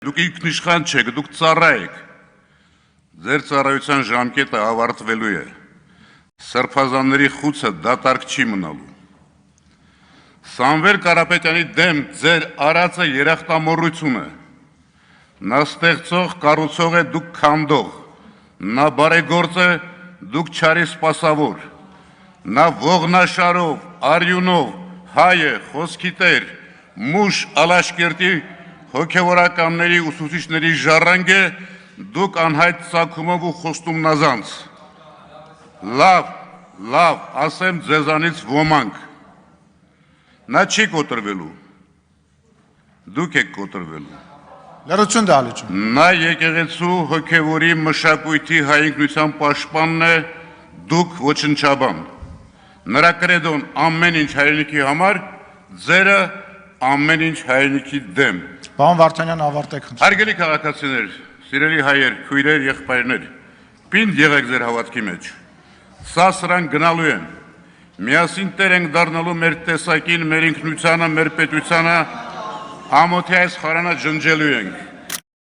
Դուք ինքնիշխան չեք, դուք ծառա եք, ձեր ծառայության ժամկետը ավարտվելու է, սրբազանների խուցը դատարկ չի մնալու, Սամվել Կարապետյանի դեմ ձեր արածը երախտամոռություն է, նա ստեղծող, կառուցող է, դուք քանդող, նա բարեգործ է, դուք չարի սպասավոր, նա ողնաշարով, արյունով, հայ է, խոսքի տեր, մուշ Ալաշկերտի հոգևորականների ուսուցիչների ժառանգ է, դուք անհայտ ծագումով ու խոստում նազանց, լավ, ասեմ ձեզանից ոմանք, նա չի կոտրվելու, դուք եք կոտրվելու, Լրություն դալիճում, նա եկեղեցու հոգևորի մշակույթի հայինքնության պաշտպանն է, դուք ոչնչաբան, նրա կրեդոն ամեն ինչ հայրենիքի համար, ձերը ամեն ինչ հայրենիքի դեմ։ Պարոն Վարդանյան, ավարտեք խնդրում։ Հարգելի քաղաքացիներ, սիրելի հայեր, քույրեր, եղբայրներ, պինդ եղեք ձեր հավատքի մեջ, սա սրանք գնալու են, միասին տեր ենք դառնալու մեր տեսակին, մեր ինքնությանը, մեր պետությանը, ամոթի այս խարանը ջնջելու ենք։